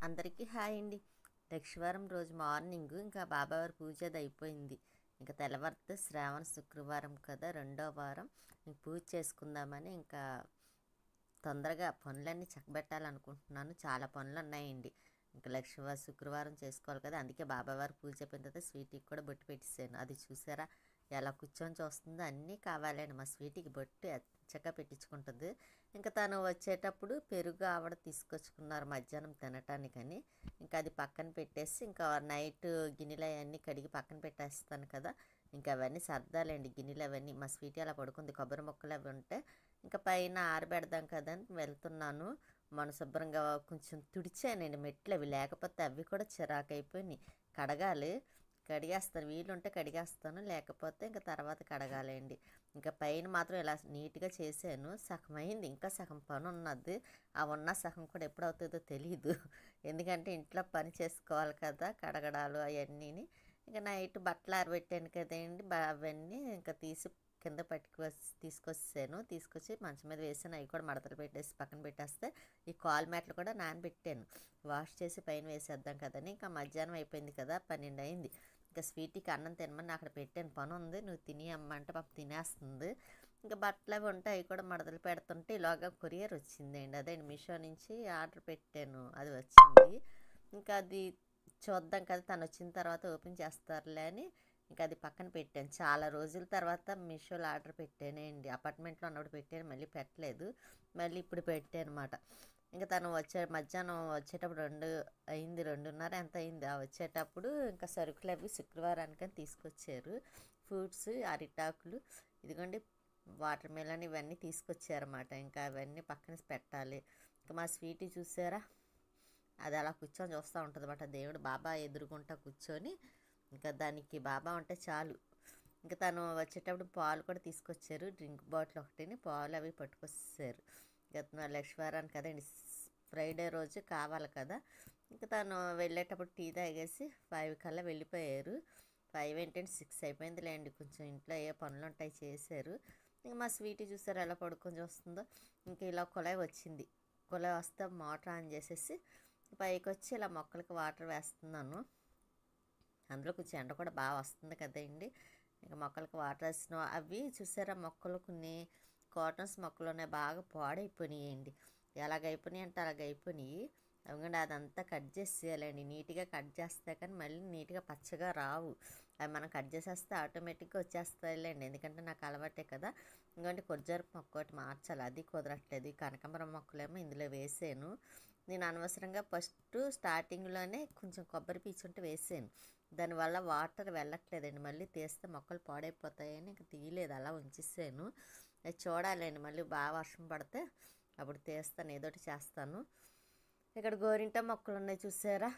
అందరికీ హాయ్ అండి. లక్షవారం రోజు మార్నింగ్ ఇంకా బాబావారి పూజ అది అయిపోయింది. ఇంకా తెల్లవారితే శ్రావణ శుక్రవారం కదా, రెండో వారం. ఇంక పూజ చేసుకుందామని ఇంకా తొందరగా పనులన్నీ చక్కబెట్టాలనుకుంటున్నాను. చాలా పనులు ఉన్నాయండి. ఇంకా శుక్రవారం చేసుకోవాలి కదా, అందుకే బాబావారి పూజ అయిపోయిన తర్వాత స్వీట్కి కూడా బొట్టు పెట్టేసాను. అది చూసారా ఎలా కూర్చొని చూస్తుందో. అన్నీ కావాలండి మా స్వీట్కి బొట్టు చక్కగా పెట్టించుకుంటుంది. ఇంకా తను వచ్చేటప్పుడు పెరుగు ఆవిడ తీసుకొచ్చుకున్నారు మధ్యాహ్నం తినటానికని. ఇంకా అది పక్కన పెట్టేసి ఇంకా నైట్ గిన్నెలు అవన్నీ కడిగి పక్కన పెట్టేస్తాను కదా. ఇంకా అవన్నీ సర్దాలండి గిన్నెలు అవన్నీ. మా స్వీట్ అలా పడుకుంది, కొబ్బరి మొక్కలు అవి ఉంటే ఇంకా పైన ఆరబెడదాం కదా అని వెళ్తున్నాను. మన శుభ్రంగా కొంచెం తుడిచానండి మెట్లు, అవి లేకపోతే అవి కూడా చిరాకు అయిపోయినాయి. కడగాలి, కడిగేస్తాను, వీలుంటే కడిగేస్తాను, లేకపోతే ఇంకా తర్వాత కడగాలండి. ఇంకా పైన మాత్రం ఇలా నీట్గా చేశాను. సగం అయింది, ఇంకా సగం పని ఉన్నది. ఆ ఉన్న సగం కూడా ఎప్పుడవుతుందో తెలియదు. ఎందుకంటే ఇంట్లో పని చేసుకోవాలి కదా, కడగడాలు అవన్నీ. ఇంకా నైట్ బట్టలు ఆరబెట్టాను కదండి, అవన్నీ ఇంకా తీసి కింద తీసుకొచ్చి మంచం మీద వేసాను. అవి కూడా మడతలు పెట్టేసి పక్కన పెట్టేస్తే ఈ కాల్ మ్యాట్లు కూడా నానబెట్టాను, వాష్ చేసి పైన వేసేద్దాం కదని. ఇంకా మధ్యాహ్నం అయిపోయింది కదా, 12 అయింది. ఇంకా స్వీట్కి అన్నం తినమని అక్కడ పెట్టాను, పని ఉంది నువ్వు తిని అమ్మంటే పాప తినేస్తుంది. ఇంకా బట్టలు అవి ఉంటాయి, అవి కూడా మడతలు పెడుతుంటే ఇలాగా కొరియర్ వచ్చిందండి. అదే మీషో నుంచి ఆర్డర్ పెట్టాను, అది వచ్చింది. ఇంకా అది చూద్దాం కదా, తను వచ్చిన తర్వాత ఓపెన్ చేస్తారులే అని ఇంకా అది పక్కన పెట్టాను. చాలా రోజుల తర్వాత మీషోలో ఆర్డర్ పెట్టానండి. అపార్ట్మెంట్లో ఉన్నప్పుడు పెట్టాను, మళ్ళీ పెట్టలేదు, మళ్ళీ ఇప్పుడు పెట్టాను అనమాట. ఇంకా తను మధ్యాహ్నం వచ్చేటప్పుడు 2 అయింది, 2:30 ఎంత అయింది. వచ్చేటప్పుడు ఇంకా సరుకులు అవి శుక్రవారానికని తీసుకొచ్చారు. ఫ్రూట్స్, అరిటాకులు, ఇదిగోండి వాటర్ మిలన్ ఇవన్నీ తీసుకొచ్చారన్నమాట. ఇంకా అవన్నీ పక్కన పెట్టాలి. ఇంకా మా స్వీట్ చూసారా, అది అలా కూర్చొని చూస్తూ ఉంటుంది అన్నమాట. దేవుడు బాబా ఎదురుగుంటా కూర్చొని, ఇంకా దానికి బాబా ఉంటే చాలు. ఇంకా తను వచ్చేటప్పుడు పాలు కూడా తీసుకొచ్చారు, డ్రింక్ బాటిల్ ఒకటిని, పాలు అవి పట్టుకొచ్చారు. ఇంకా లక్ష్మీవారానికి కదండి, ఫ్రైడే రోజు కావాలి కదా. ఇంకా తను వెళ్ళేటప్పుడు టీ తాగేసి 5 కల్లా వెళ్ళిపోయారు. 5 ఏంటంటే 6 అయిపోయిందిలేండి, కొంచెం ఇంట్లో ఏ పనులు ఉంటాయి చేశారు. ఇంకా మా స్వీట్ చూసారు ఎలా పడుకొని చూస్తుందో. ఇంకా ఇలా కుళాయి వచ్చింది, కుళాయి వస్తే మోటార్ ఆన్ చేసేసి పైకి వచ్చి ఇలా మొక్కలకి వాటర్ వేస్తున్నాను. అందులో కొంచెం ఎండ కూడా బాగా వస్తుంది కదండి. ఇంకా మొక్కలకు వాటర్ వేసిన అవి చూసారా, మొక్కలు కొన్ని కాటన్స్ మొక్కలునే బాగా పాడైపోయినాయండి. ఎలాగైపోయినాయి అంటే అలాగైపోయినాయి. ఎందుకంటే అదంతా కట్ చేసేయాలండి, నీట్గా కట్ చేస్తే కానీ మళ్ళీ నీట్గా పచ్చగా రావు. అవి మనం కట్ చేసేస్తే ఆటోమేటిక్గా వచ్చేస్తాయిలేండి, ఎందుకంటే నాకు అలవాటే కదా. ఎందుకంటే కొజ్జరపు మొక్క ఒకటి మార్చాలి, అది కుదరట్లేదు. కనకాంబరం మొక్కలేమో ఇందులో వేసాను. నేను అనవసరంగా స్టార్టింగ్లోనే కొంచెం కొబ్బరి పీచు ఉంటే వేసాను, దానివల్ల వాటర్ వెళ్ళట్లేదండి. మళ్ళీ తీస్తే మొక్కలు పాడైపోతాయని ఇంక తీయలేదు, అలా ఉంచేసాను. అది చూడాలండి, మళ్ళీ బాగా వర్షం పడితే అప్పుడు తీస్తాను, ఏదోటి చేస్తాను. ఇక్కడ గోరింట మొక్కలు ఉన్నాయి చూసారా,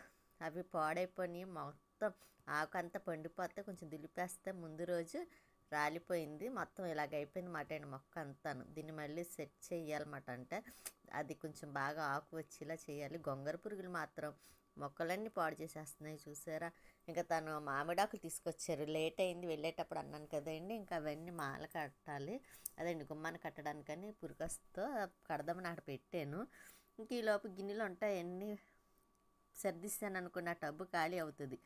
అవి పాడైపోయినాయి. మొత్తం ఆకంతా పండిపోతే కొంచెం దులిపేస్తే ముందు రోజు రాలిపోయింది, మొత్తం ఇలాగ అయిపోయింది మాట అండి మొక్క అంతాను. దీన్ని మళ్ళీ సెట్ చేయాలన్నమాట. అంటే అది కొంచెం బాగా ఆకు వచ్చేలా చేయాలి. గొంగర పురుగులు మాత్రం మొక్కలన్నీ పాడు చేసేస్తున్నాయి చూసారా. ఇంకా తను మామిడాకులు తీసుకొచ్చారు, లేట్ అయింది వెళ్ళేటప్పుడు అన్నాను కదండి. ఇంకా అవన్నీ మాల కట్టాలి, అదండి గుమ్మాన్ని కట్టడానికని పురుగస్తో కడదామని అక్కడ పెట్టాను. ఇంక ఈలోపు గిన్నెలు ఉంటాయి, అన్నీ సర్దిస్తాను అనుకున్న టబ్బు ఖాళీ అవుతుంది,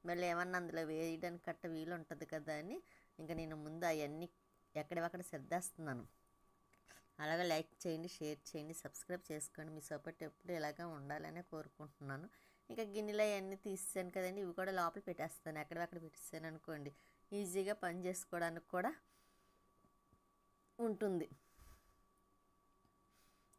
మళ్ళీ ఏమన్నా అందులో వేయడానికి కట్ట వీలు ఉంటుంది కదా అని ఇంకా నేను ముందు అవన్నీ ఎక్కడెక్కడ సర్దేస్తున్నాను. అలాగే లైక్ చేయండి, షేర్ చేయండి, సబ్స్క్రైబ్ చేసుకోండి. మీ సపోర్ట్ ఎప్పుడు ఇలాగా ఉండాలనే కోరుకుంటున్నాను. ఇంకా గిన్నెలు అవన్నీ తీసాను కదండి, ఇవి కూడా లోపల పెట్టేస్తాను. ఎక్కడెక్కడ పెట్టేస్తాను అనుకోండి, ఈజీగా పని చేసుకోవడానికి కూడా ఉంటుంది.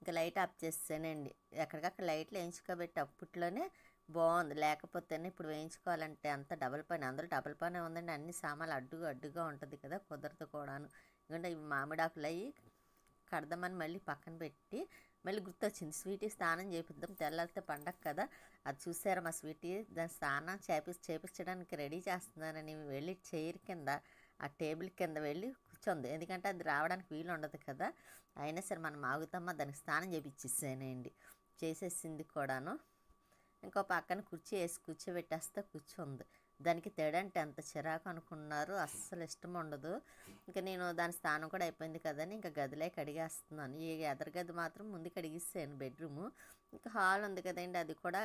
ఇంకా లైట్ ఆఫ్ చేసానండి, ఎక్కడికక్కడ లైట్లు వేయించుకోబెట్టి అప్పట్లోనే బాగుంది. లేకపోతేనే ఇప్పుడు వేయించుకోవాలంటే అంత డబల్ పని, అందులో డబల్ పని ఉందండి. అన్ని సామాన్లు అడ్డుగా ఉంటుంది కదా, కుదరదు కూడాను. ఎందుకంటే ఇవి మామిడాకులు అయ్యి కడదామని మళ్ళీ పక్కన పెట్టి మళ్ళీ గుర్తొచ్చింది, స్వీటీ స్నానం చేపిద్దాం, తెల్లారితే పండగ కదా. అది చూసారా మా స్వీటీ దాని స్నానం చేపించడానికి రెడీ చేస్తున్నానని వెళ్ళి చైర్ కింద, ఆ టేబుల్ కింద వెళ్ళి కూర్చుంది. ఎందుకంటే అది రావడానికి వీలు ఉండదు కదా. అయినా సరే మనం ఆగుతామా, దానికి స్నానం చేపించేసానండి, చేసేసింది కూడాను. ఇంకో పక్కన కుర్చీ వేసి కూర్చోబెట్టేస్తే కూర్చుంది. దానికి తేడంటే ఎంత చిరాకు అనుకున్నారు, అస్సలు ఇష్టం ఉండదు. ఇంకా నేను దాని స్నానం కూడా అయిపోయింది కదని ఇంకా గదిలే కడిగేస్తున్నాను. ఈ ఎదరు గది మాత్రం ముందు కడిగిస్తాను, బెడ్రూము. ఇంకా హాల్ ఉంది కదండి, అది కూడా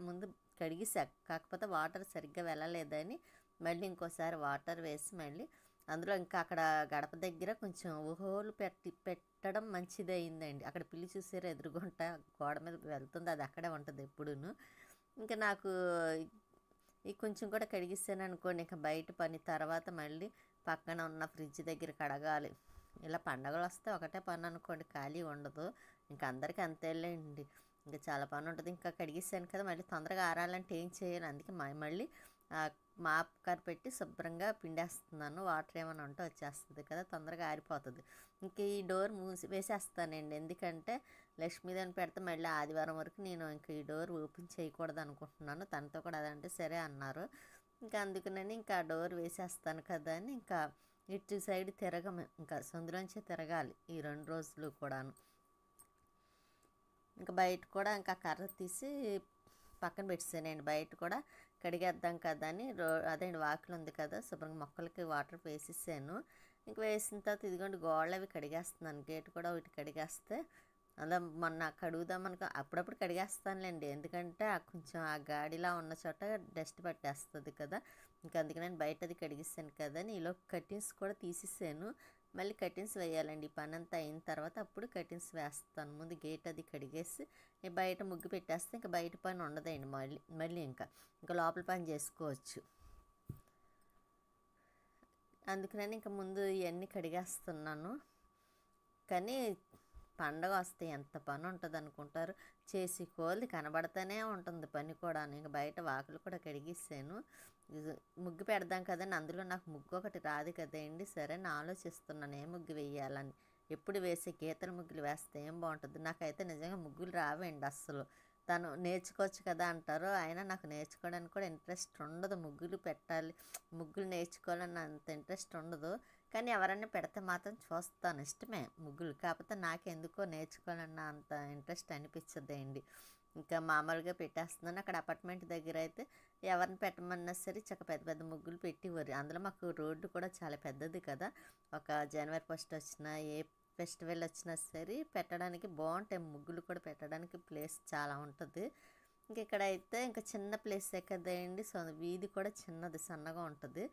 ముందు కడిగిసా. కాకపోతే వాటర్ సరిగ్గా వెళ్ళలేదని మళ్ళీ ఇంకోసారి వాటర్ వేసి మళ్ళీ అందులో ఇంకా అక్కడ గడప దగ్గర కొంచెం హోల్ పెట్టడం మంచిది అయిందండి. అక్కడ పిల్లి చూసారు ఎదురుగుంట గోడ మీద వెళ్తుంది, అది అక్కడే ఉంటుంది ఎప్పుడూను. ఇంకా నాకు ఈ కొంచెం కూడా కడిగిస్తాను అనుకోండి, ఇంకా బయట పని తర్వాత మళ్ళీ పక్కన ఉన్న ఫ్రిడ్జ్ దగ్గర కడగాలి. ఇలా పండగలు వస్తే ఒకటే పని అనుకోండి, ఖాళీ ఉండదు. ఇంకా అందరికీ అంతేలేండి, ఇంకా చాలా పని ఉంటుంది. ఇంకా కడిగిస్తాను కదా, మళ్ళీ తొందరగా ఆరాలంటే ఏం చేయాలి, అందుకే మళ్ళీ మాప్ కార్ పెట్టి శుభ్రంగా పిండేస్తున్నాను. వాటర్ ఏమైనా ఉంటే వచ్చేస్తుంది కదా, తొందరగా ఆరిపోతుంది. ఇంక ఈ డోర్ వేసేస్తానండి, ఎందుకంటే లక్ష్మీదేవిని పెడితే మళ్ళీ ఆదివారం వరకు నేను ఇంక ఈ డోర్ ఓపెన్ చేయకూడదు అనుకుంటున్నాను. తనతో కూడా అదంటే సరే అన్నారు. ఇంకా అందుకనని ఇంకా డోర్ వేసేస్తాను కదా అని ఇంకా ఇటు సైడ్ ఇంకా సందులోంచే తిరగాలి ఈ 2 రోజులు కూడాను. ఇంకా బయట కూడా ఇంకా కర్ర తీసి పక్కన పెట్టేసానండి. బయట కూడా కడిగేద్దాం కదా అని అదేంటి వాకిలు ఉంది కదా, శుభ్రంగా మొక్కలకి వాటర్ వేసేసాను. ఇంక వేసిన తర్వాత ఇదిగోండి గోడలు అవి కడిగేస్తున్నాను. గేట్ కూడా ఒకటి కడిగేస్తే అలా మొన్న కడుగుదామనుకో అప్పుడప్పుడు కడిగేస్తానులేండి, ఎందుకంటే కొంచెం ఆ గాడిలా ఉన్న చోట డస్ట్ పట్టేస్తుంది కదా. ఇంకా అందుకే నేను బయట అది కడిగిస్తాను కదా అని ఈలోపు కర్టెన్స్ కూడా తీసేసాను. మళ్ళీ కర్టెన్స్ వేయాలండి. ఈ పని అంతా అయిన తర్వాత అప్పుడు కర్టెన్స్ వేస్తాను. ముందు గేట్ అది కడిగేసి బయట ముగ్గు పెట్టేస్తే ఇంకా బయట పని ఉండదండి. మళ్ళీ ఇంకా లోపల పని చేసుకోవచ్చు. అందుకని ఇంకా ముందు ఇవన్నీ కడిగేస్తున్నాను. కానీ పండగ వస్తే ఎంత పని ఉంటుంది అనుకుంటారు, చేసి కోల్ది కనబడతానే ఉంటుంది పని కూడా. ఇంకా బయట వాకులు కూడా కడిగిస్తాను. ముగ్గు పెడదాం కదండి, అందులో నాకు ముగ్గు ఒకటి రాదు కదండి. సరే అని ఆలోచిస్తున్నాను ఏ ముగ్గు వేయాలని. ఎప్పుడు వేసే గీతల ముగ్గులు వేస్తే ఏం బాగుంటుంది. నాకైతే నిజంగా ముగ్గులు రావండి అస్సలు. తను నేర్చుకోవచ్చు కదా అంటారు, అయినా నాకు నేర్చుకోవడానికి కూడా ఇంట్రెస్ట్ ఉండదు. ముగ్గులు పెట్టాలి, ముగ్గులు నేర్చుకోవాలని అంత ఇంట్రెస్ట్ ఉండదు. కానీ ఎవరైనా పెడితే మాత్రం చూస్తాను, ఇష్టమే ముగ్గులు. కాకపోతే నాకెందుకో నేర్చుకోవాలన్న అంత ఇంట్రెస్ట్ అనిపించదండి. ఇంకా మామూలుగా పెట్టేస్తున్నాను. అక్కడ అపార్ట్మెంట్ దగ్గర అయితే ఎవరిని పెట్టమన్నా సరే పెద్ద పెద్ద ముగ్గులు పెట్టివ్వరు. అందులో మాకు రోడ్డు కూడా చాలా పెద్దది కదా, ఒక జనవరి 1 వచ్చినా ఏ ఫెస్టివల్ వచ్చినా సరే పెట్టడానికి బాగుంటాయి. ముగ్గులు కూడా పెట్టడానికి ప్లేస్ చాలా ఉంటుంది. ఇంక ఇక్కడైతే ఇంకా చిన్న ప్లేసే కదండి, సో వీధి కూడా చిన్నది సన్నగా ఉంటుంది.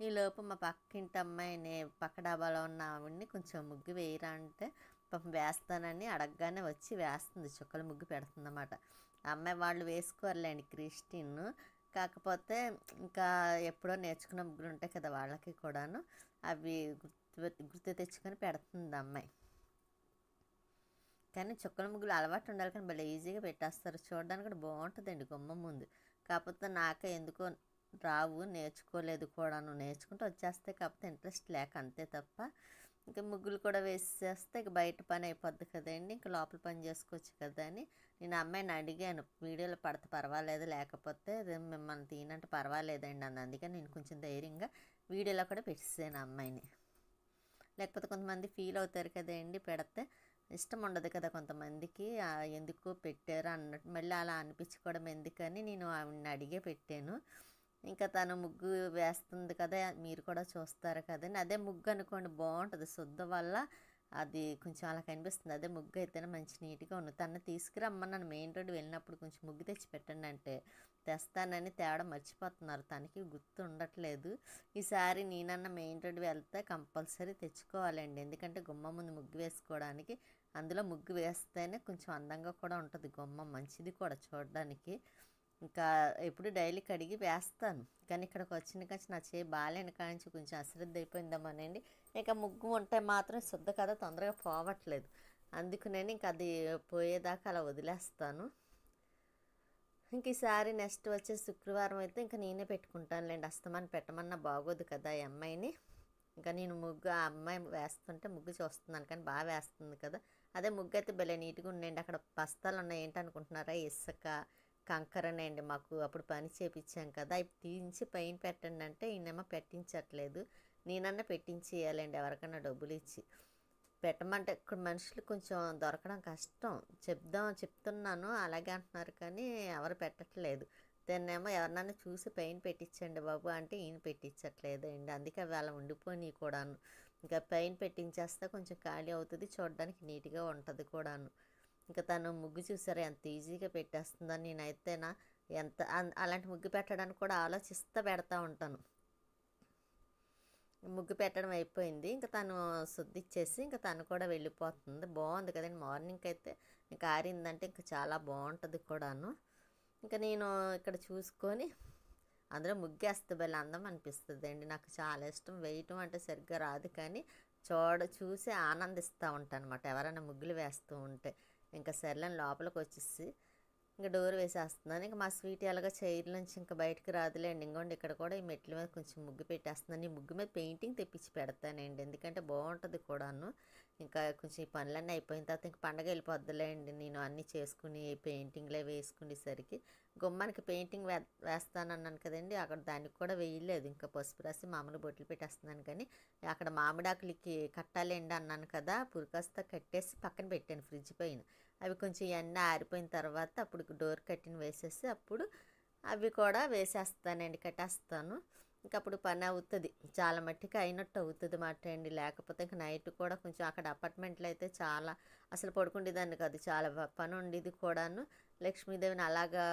ఈలోపు మా పక్కింటి అమ్మాయిని పక్క డాబాలో ఉన్న ఆవిడ్ని కొంచెం ముగ్గు వేయరా అంటే పాపం వేస్తానని అడగగానే వచ్చి వేస్తుంది, చుక్కల ముగ్గు పెడుతుంది అన్నమాట. ఆ అమ్మాయి వాళ్ళు వేసుకోరులేండి, క్రిస్టియన్. కాకపోతే ఇంకా ఎప్పుడో నేర్చుకున్న ముగ్గులు ఉంటాయి కదా వాళ్ళకి కూడాను, అవి గుర్తు తెచ్చుకొని పెడుతుంది అమ్మాయి. కానీ చుక్కల ముగ్గులు అలవాటు ఉండాలి, కానీ భలే ఈజీగా పెట్టేస్తారు. చూడడానికి కూడా బాగుంటుందండి గుమ్మం ముందు. కాకపోతే నాకే ఎందుకో రావు, నేర్చుకోలేదు కూడాను. నేర్చుకుంటూ వచ్చేస్తే, కాకపోతే ఇంట్రెస్ట్ లేక అంతే తప్ప. ఇంకా ముగ్గులు కూడా వేసేస్తే ఇక బయట పని అయిపోద్ది కదండి, ఇంకా లోపల పని చేసుకోవచ్చు కదా అని నేను అమ్మాయిని అడిగాను, వీడియోలో పడితే పర్వాలేదు, లేకపోతే మిమ్మల్ని తీనంటే పర్వాలేదండి అంది. అందుకని నేను కొంచెం ధైర్యంగా వీడియోలో కూడా పెట్టేసాను అమ్మాయిని. లేకపోతే కొంతమంది ఫీల్ అవుతారు కదండి, పెడితే ఇష్టం ఉండదు కదా కొంతమందికి, ఎందుకు పెట్టారు అన్నట్టు మళ్ళీ అలా అనిపించుకోవడం ఎందుకని నేను ఆవిడని అడిగే పెట్టాను. ఇంకా తను ముగ్గు వేస్తుంది కదా, మీరు కూడా చూస్తారు కదండి. అదే ముగ్గు అనుకోండి బాగుంటుంది, శుద్ధ వల్ల అది కొంచెం అలా కనిపిస్తుంది. అదే ముగ్గు అయితేనే మంచి నీట్గా ఉంది. తను తీసుకురమ్మన్నాను, మెయిన్ రోడ్డు వెళ్ళినప్పుడు కొంచెం ముగ్గు తెచ్చి పెట్టండి అంటే తెస్తానని తేవడం మర్చిపోతున్నారు, తనకి గుర్తు ఉండట్లేదు. ఈసారి నేనన్నా మెయిన్ రోడ్డు వెళ్తే కంపల్సరీ తెచ్చుకోవాలండి, ఎందుకంటే గుమ్మం ముందు ముగ్గు వేసుకోవడానికి. అందులో ముగ్గు వేస్తేనే కొంచెం అందంగా కూడా ఉంటుంది గుమ్మం, మంచిది కూడా చూడడానికి. ఇంకా ఎప్పుడు డైలీ కడిగి వేస్తాను, కానీ ఇక్కడికి వచ్చిన కాంచి నా చేయి బాగాలేని కాంచి కొంచెం అశ్రద్ధ అయిపోయిందమ్మనండి. ఇక ముగ్గు ఉంటే మాత్రం శుద్ధ కదా తొందరగా పోవట్లేదు, అందుకని ఇంక అది పోయేదాకా అలా వదిలేస్తాను. ఇంక ఈసారి నెక్స్ట్ వచ్చే శుక్రవారం అయితే ఇంకా నేనే పెట్టుకుంటానులేండి, అస్తమాన్ని పెట్టమన్నా బాగోదు కదా ఈ అమ్మాయిని. ఇంకా నేను ముగ్గు ఆ అమ్మాయి వేస్తుంటే ముగ్గు చూస్తున్నాను, కానీ బాగా వేస్తుంది కదా. అదే ముగ్గు అయితే భలే నీట్గా ఉండండి. అక్కడ బస్తాలు ఉన్నాయి, ఏంటనుకుంటున్నారా, ఇసుక కంకరనండి. మాకు అప్పుడు పని చేపించాం కదా, అవి తీయించి పైన పెట్టండి అంటే ఈయనేమో పెట్టించట్లేదు. నేనన్నా పెట్టించేయాలండి, ఎవరికైనా డబ్బులు ఇచ్చి పెట్టమంటే. ఇక్కడ మనుషులు కొంచెం దొరకడం కష్టం, చెప్తున్నాను అలాగే అంటున్నారు, కానీ ఎవరు పెట్టట్లేదు. దాన్నేమో ఎవరినైనా చూసి పెయింట్ పెట్టించండి బాబు అంటే ఈయన పెట్టించట్లేదండి. అందుకే అవి అలా ఉండిపోయినాయి కూడాను. ఇంకా పెయింట్ పెట్టించేస్తే కొంచెం ఖాళీ అవుతుంది, చూడడానికి నీట్గా ఉంటుంది కూడాను. ఇంకా తను ముగ్గు చూసారా ఎంత ఈజీగా పెట్టేస్తుందని. నేనైతేనా ఎంత అలాంటి ముగ్గు పెట్టడానికి కూడా ఆలోచిస్తూ పెడతా ఉంటాను. ముగ్గు పెట్టడం అయిపోయింది. ఇంకా తను శుద్ధిచ్చేసి ఇంకా తను కూడా వెళ్ళిపోతుంది. బాగుంది కదండి. మార్నింగ్కి అయితే ఇంకా ఆరిందంటే ఇంకా చాలా బాగుంటుంది కూడాను. ఇంకా నేను ఇక్కడ చూసుకొని అందులో ముగ్గేస్తే భలే అందం అనిపిస్తుంది అండి. నాకు చాలా ఇష్టం. వేయటం అంటే సరిగ్గా రాదు, కానీ చూసి ఆనందిస్తూ ఉంటాను అనమాట ఎవరైనా ముగ్గులు వేస్తూ ఉంటే. ఇంకా సర్లేని లోపలికి వచ్చేసి ఇంకా డోర్ వేసేస్తున్నాను. ఇంకా మా స్వీట్ ఎలాగో చైర్ నుంచి ఇంకా బయటకు రాదులేండి. ఇంకోండి ఇక్కడ కూడా ఈ మెట్ల మీద కొంచెం ముగ్గు పెట్టేస్తున్నాను. ఈ ముగ్గు మీద పెయింటింగ్ తెప్పించి పెడతానండి, ఎందుకంటే బాగుంటుంది కూడాను. ఇంకా కొంచెం ఈ పనులన్నీ అయిపోయిన తర్వాత ఇంక పండగ వెళ్ళిపోద్దులేండి. నేను అన్నీ చేసుకుని పెయింటింగ్లే వేసుకునేసరికి గుమ్మానికి పెయింటింగ్ వేస్తానన్నాను కదండి, అక్కడ దానికి కూడా వేయలేదు. ఇంకా పసుపు రాసి మామూలు బొట్లు పెట్టేస్తున్నాను. కానీ అక్కడ మామిడాకులకి కట్టాలండి అన్నాను కదా, పురికాస్తా కట్టేసి పక్కన పెట్టాను ఫ్రిడ్జ్ పైన. అవి కొంచెం ఎండ ఆరిపోయిన తర్వాత అప్పుడు డోర్ కట్టిన వేసేసి అప్పుడు అవి కూడా వేసేస్తానండి, కట్టేస్తాను. ఇంక అప్పుడు పని అవుతుంది, చాలా మట్టికి అయినట్టు అవుతుంది మాట అండి. లేకపోతే ఇంక నైట్ కూడా కొంచెం అక్కడ అపార్ట్మెంట్లో అయితే చాలా అసలు పడుకుండేదాన్ని కాదు, చాలా పని ఉండేది కూడాను. లక్ష్మీదేవిని అలాగా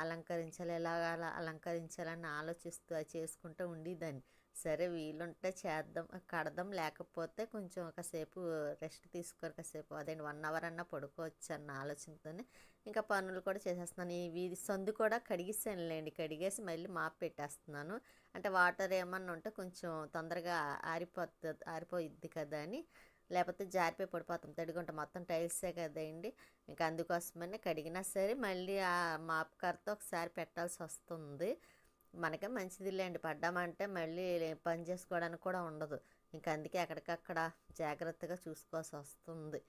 అలంకరించాలి, ఎలాగా అలంకరించాలని ఆలోచిస్తూ అది చేసుకుంటూ ఉండేదాన్ని. సరే వీలుంటే చేద్దాం, కడదాం, లేకపోతే కొంచెం ఒకసేపు రెస్ట్ తీసుకొని కాసేపు అదేంటి 1 అవర్ అన్నా పడుకోవచ్చు అన్న ఆలోచనతోనే ఇంకా పనులు కూడా చేసేస్తున్నాను. ఈ వీధి సందు కూడా కడిగేసానులేండి, కడిగేసి మళ్ళీ మాప్ పెట్టేస్తున్నాను. అంటే వాటర్ ఏమన్నా ఉంటే కొంచెం తొందరగా ఆరిపోయిద్ది కదా అని, లేకపోతే జారిపోయి పడిపోతాం, తడిగుంట మొత్తం టైల్సే కదండి. ఇంకా అందుకోసమని కడిగినా సరే మళ్ళీ ఆ మాప్ కర్రతో ఒకసారి పెట్టాల్సి వస్తుంది. మనకే మంచిదిలేండి, పడ్డామంటే మళ్ళీ పని చేసుకోవడానికి కూడా ఉండదు. ఇంకా అందుకే ఎక్కడికక్కడ జాగ్రత్తగా చూసుకోవాల్సి వస్తుంది.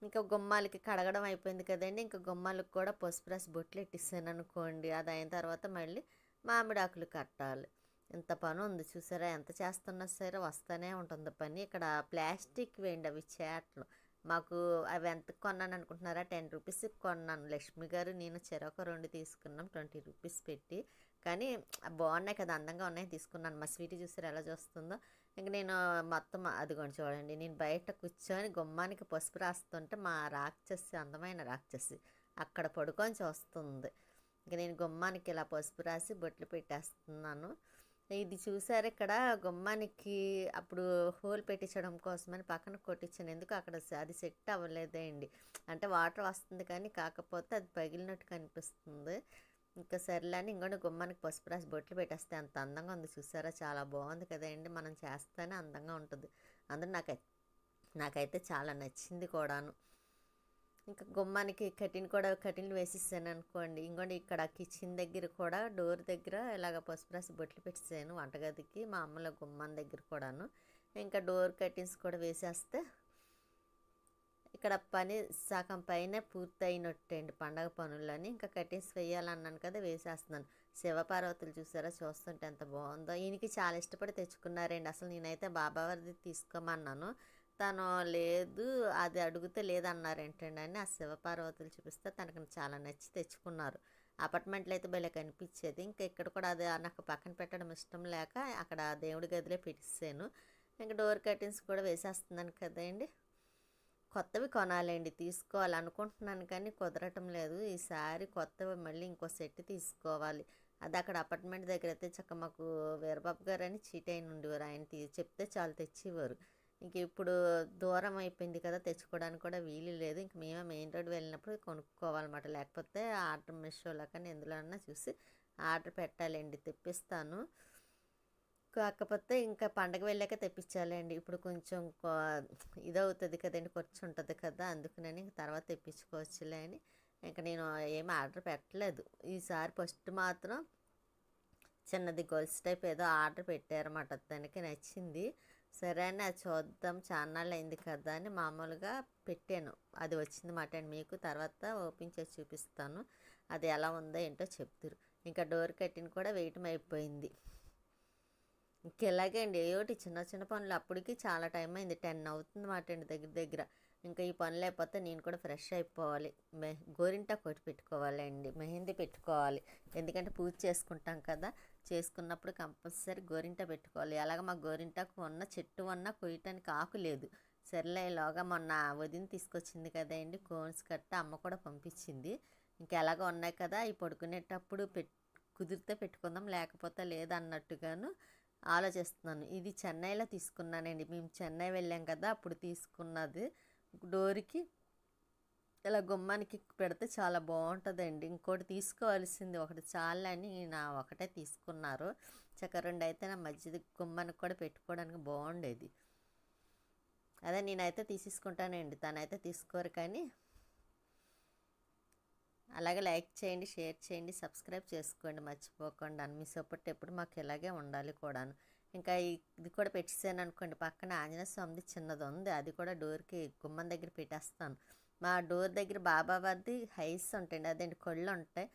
ఇంకా గుమ్మాలకి కడగడం అయిపోయింది కదండి. ఇంకా గుమ్మాలకు కూడా పసుపు రాసి బొట్లు ఎట్టిస్తాను అనుకోండి. అది అయిన తర్వాత మళ్ళీ మామిడాకులు కట్టాలి. ఇంత పని ఉంది చూసారా, ఎంత చేస్తున్నా సరే వస్తూనే ఉంటుంది పని. ఇక్కడ ప్లాస్టిక్ వేయండి అవి చేటలు. మాకు అవి ఎంత కొన్నాను అనుకుంటున్నారా, 10 రూపీస్కి కొన్నాను. లక్ష్మి గారు నేను చెరొక 2 తీసుకున్నాం 20 రూపీస్ పెట్టి. కానీ బాగున్నాయి కదా, అందంగా ఉన్నాయి, తీసుకున్నాను. మా స్వీట్ చూసారు ఎలా చూస్తుందో. ఇంక నేను మొత్తం అదిగోండి చూడండి, నేను బయట కూర్చొని గుమ్మానికి పసుపు రాస్తుంటే మా రాక్షసి, అందమైన రాక్షసి అక్కడ పడుకొని చూస్తుంది. ఇంక నేను గుమ్మానికి ఇలా పసుపు రాసి బొట్లు పెట్టేస్తున్నాను. ఇది చూసారు ఇక్కడ గుమ్మానికి అప్పుడు హోల్ పెట్టించడం కోసమని పక్కన కొట్టించాను. ఎందుకు అక్కడ అది సెట్ అవ్వలేదండి. అంటే వాటర్ వస్తుంది కానీ కాకపోతే అది పగిలినట్టు కనిపిస్తుంది. ఇంకా సర్లేని ఇంకొన్ని గుమ్మానికి పసుపు రాసి బొట్లు పెట్టేస్తే అంత అందంగా ఉంది చూసారా, చాలా బాగుంది కదండి. మనం చేస్తేనే అందంగా ఉంటుంది. అందులో నాకైతే చాలా నచ్చింది కూడాను. ఇంకా గుమ్మానికి కటిన్లు వేసేసాను అనుకోండి. ఇంకోండి ఇక్కడ కిచెన్ దగ్గర కూడా డోర్ దగ్గర ఇలాగ పసుపు రాసి బొట్లు పెట్టేసాను, వంటగదికి మా అమ్మల గుమ్మం దగ్గర కూడాను. ఇంకా డోర్ కర్టెన్స్ కూడా వేసేస్తే ఇక్కడ పని సగం పైన పూర్తయినట్టండి పండగ పనులని. ఇంకా కర్టెన్స్ వేయాలన్నాను కదా, వేసేస్తున్నాను. శివపార్వతులు చూసారా, చూస్తుంటే ఎంత బాగుందో. ఈయనకి చాలా ఇష్టపడి తెచ్చుకున్నారండి. అసలు నేనైతే బాబావారిది తీసుకోమన్నాను, తను లేదు అది అడిగితే లేదన్నారేంటండి అని ఆ శివపార్వతులు చూపిస్తే తనకు చాలా నచ్చి తెచ్చుకున్నారు. అపార్ట్మెంట్లో అయితే భలే కనిపించేది. ఇంకా ఇక్కడ కూడా అది నాకు పక్కన పెట్టడం ఇష్టం లేక అక్కడ దేవుడి గదిలో పెట్టేసాను. ఇంకా డోర్ కర్టెన్స్ కూడా వేసేస్తున్నాను కదండి. కొత్తవి కొనాలండి, తీసుకోవాలనుకుంటున్నాను కానీ కుదరటం లేదు. ఈసారి కొత్తవి మళ్ళీ ఇంకో సెట్ తీసుకోవాలి. అది అక్కడ అపార్ట్మెంట్ దగ్గర అయితే చక్క మాకు వీరబాబు గారు అని చీట్ అయిన ఉండేవారు, ఆయన చెప్తే చాలు తెచ్చేవారు. ఇంక ఇప్పుడు దూరం అయిపోయింది కదా, తెచ్చుకోవడానికి కూడా వీలు లేదు. ఇంక మేమే మెయిన్ రోడ్ వెళ్ళినప్పుడు కొనుక్కోవాలన్నమాట, లేకపోతే ఆర్డర్ మీషోలో కానీ ఎందులోనన్నా చూసి ఆర్డర్ పెట్టాలండి, తెప్పిస్తాను. కాకపోతే ఇంకా పండగ వెళ్ళాక తెప్పించాలండి. ఇప్పుడు కొంచెం ఇదవుతుంది కదండి, ఖర్చు ఉంటుంది కదా, అందుకని తర్వాత తెప్పించుకోవచ్చులే అని ఇంకా నేను ఏమి ఆర్డర్ పెట్టలేదు. ఈసారి ఫస్ట్ మాత్రం చిన్నది గొలుసు టైప్ ఏదో ఆర్డర్ పెట్టారన్నమాట, దానికి నచ్చింది. సరే అని అది చూద్దాం, చాన్నాళ్ళు అయింది కదా అని మామూలుగా పెట్టాను. అది వచ్చింది మాట అండి. మీకు తర్వాత ఓపెన్ చేసి చూపిస్తాను, అది ఎలా ఉందో ఏంటో చెప్తారు. ఇంకా డోర్ కట్టిన కూడా వేయటం అయిపోయింది. ఇంకెలాగే అండి ఏయోటి చిన్న చిన్న పనులు, అప్పటికి చాలా టైం అయింది, 10 అవుతుంది మాట అండి దగ్గర దగ్గర. ఇంకా ఈ పనులు అయిపోతే నేను కూడా ఫ్రెష్ అయిపోవాలి. గోరింటాకు ఒకటి పెట్టుకోవాలండి, మెహందీ పెట్టుకోవాలి. ఎందుకంటే పూజ చేసుకుంటాం కదా, చేసుకున్నప్పుడు కంపల్సరీ గోరింట పెట్టుకోవాలి. అలాగ మా గోరింటాకు ఉన్న చెట్టు కొయ్యటానికి ఆకు లేదు. సర్లే ఈలోగా మొన్న వదిన తీసుకొచ్చింది కదండి కోన్స్ కట్ట, అమ్మ కూడా పంపించింది. ఇంకా ఎలాగో ఉన్నాయి కదా, ఈ పడుకునేటప్పుడు కుదిరితే పెట్టుకుందాం, లేకపోతే లేదన్నట్టుగాను ఆలోచిస్తున్నాను. ఇది చెన్నైలో తీసుకున్నానండి, మేము చెన్నై వెళ్ళాం కదా అప్పుడు తీసుకున్నది. డోర్కి ఇలా గుమ్మానికి పెడితే చాలా బాగుంటుందండి. ఇంకోటి తీసుకోవాల్సింది ఒకటి చాలని నా ఒకటే తీసుకున్నారు. చక్క 2 అయితే నా మధ్య గుమ్మానికి కూడా పెట్టుకోవడానికి బాగుండేది. అదే నేనైతే తీసేసుకుంటానండి, తనైతే తీసుకోరు. కానీ అలాగే లైక్ చేయండి, షేర్ చేయండి, సబ్స్క్రైబ్ చేసుకోండి మర్చిపోకుండా. మీ సపోర్ట్ ఎప్పుడు మాకు ఇలాగే ఉండాలి కూడాను. ఇంకా ఇది కూడా పెట్టేసాను అనుకోండి, పక్కన ఆంజనేయ స్వామిది చిన్నది ఉంది, అది కూడా డోర్కి గుమ్మం దగ్గర పెట్టేస్తాను. మా డోర్ దగ్గర బాబావారిది హైస్ ఉంటాయండి, అదేంటి కళ్ళు ఉంటాయి,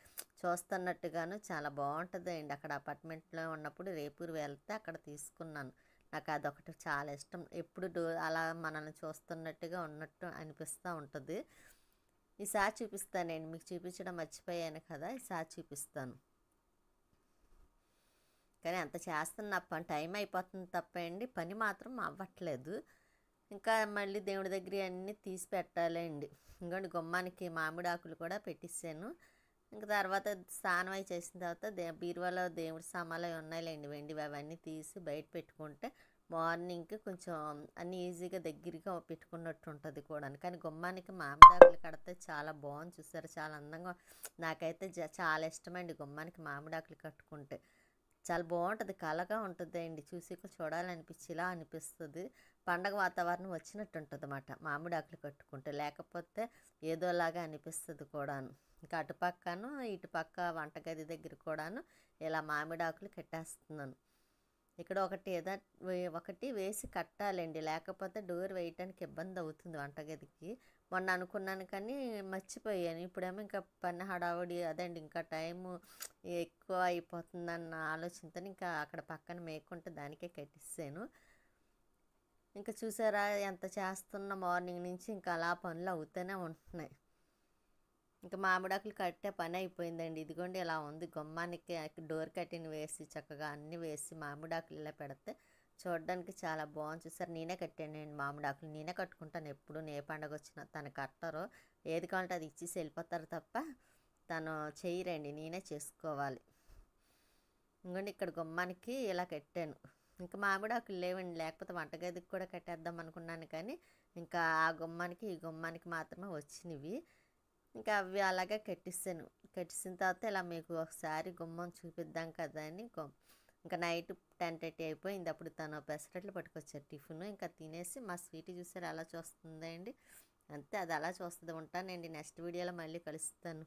చూస్తున్నట్టుగాను చాలా బాగుంటుందండి. అక్కడ అపార్ట్మెంట్లో ఉన్నప్పుడు రేపూరు వెళ్తే అక్కడ తీసుకున్నాను. నాకు అదొకటి చాలా ఇష్టం. ఎప్పుడు డోర్ అలా మనల్ని చూస్తున్నట్టుగా ఉన్నట్టు అనిపిస్తూ ఉంటుంది. ఈసారి చూపిస్తానండి, మీకు చూపించడం మర్చిపోయాను కదా, ఈసారి చూపిస్తాను. కానీ అంత చేస్తున్న టైం అయిపోతుంది తప్పండి, పని మాత్రం అవ్వట్లేదు. ఇంకా మళ్ళీ దేవుడి దగ్గర అన్నీ తీసి పెట్టాలండి. ఇంకోండి గుమ్మానికి మామిడి ఆకులు కూడా పెట్టిస్తాను. ఇంకా తర్వాత స్నానం అయి చేసిన తర్వాత బీరువాలో దేవుడి సామాన్లు ఉన్నాయిలేండి వెండివి, అవన్నీ తీసి బయట పెట్టుకుంటే మార్నింగ్కి కొంచెం అన్నీ ఈజీగా దగ్గరగా పెట్టుకున్నట్టు ఉంటుంది కూడా. కానీ గుమ్మానికి మామిడాకులు కడితే చాలా బాగుంది, చూసారు, చాలా అందంగా. నాకైతే చాలా ఇష్టమండి గుమ్మానికి మామిడాకులు కట్టుకుంటే, చాలా బాగుంటుంది, కళగా ఉంటుంది అండి. చూడాలనిపించి ఇలా అనిపిస్తుంది. పండగ వాతావరణం వచ్చినట్టు ఉంటుంది అన్నమాట మామిడాకులు కట్టుకుంటే, లేకపోతే ఏదోలాగా అనిపిస్తుంది కూడాను. ఇంకా అటుపక్కను ఇటుపక్క వంటగది దగ్గర కూడాను ఇలా మామిడాకులు కట్టేస్తున్నాను. ఇక్కడ ఒకటి వేసి కట్టాలండి, లేకపోతే డోర్ వేయటానికి ఇబ్బంది అవుతుంది వంటగదికి. మొన్న అనుకున్నాను కానీ మర్చిపోయాను. ఇప్పుడేమో ఇంకా పని హడావుడి అదండి, ఇంకా టైము ఎక్కువ అయిపోతుందన్న ఆలోచనతో ఇంకా అక్కడ పక్కన మేకుంటే దానికే కట్టిస్తాను. ఇంకా చూసారా ఎంత చేస్తున్న మార్నింగ్ నుంచి ఇంకా అలా పనులు అవుతూనే ఉంటున్నాయి. ఇంకా మామిడాకులు కట్టే పని అయిపోయిందండి. ఇదిగోండి ఇలా ఉంది, గుమ్మానికి డోర్ కట్టిన వేసి చక్కగా అన్నీ వేసి మామిడాకులు ఇలా పెడితే చూడడానికి చాలా బాగుంది. చూసారు, నేనే కట్టానండి మామిడాకులు, నేనే కట్టుకుంటాను ఎప్పుడు, ఏ పండగ వచ్చినా. తను కట్టరు, ఏది కావాలంటే అది ఇచ్చేసి వెళ్ళిపోతారు తప్ప తను చేయరండి, నేనే చేసుకోవాలి. ఇంకోండి ఇక్కడ గుమ్మానికి ఇలా కట్టాను. ఇంకా మామిడాకులు లేవండి, లేకపోతే వంటగదికి కూడా కట్టేద్దాం అనుకున్నాను. కానీ ఇంకా ఆ గుమ్మానికి ఈ గుమ్మానికి మాత్రమే వచ్చినవి. ఇంకా అవి అలాగే కట్టిస్తాను. కట్టిసిన తర్వాత ఇలా మీకు ఒకసారి గుమ్మం చూపిద్దాం కదా అని ఇంకా నైట్ 10:30 అయిపోయింది. అప్పుడు తను పెసరట్లు పట్టుకొచ్చారు టిఫిన్. ఇంకా తినేసి మా స్వీట్ చూసారు అలా చూస్తుందండి. అంతే, అది అలా చూస్తుంది. ఉంటానండి, నెక్స్ట్ వీడియోలో మళ్ళీ కలుస్తాను.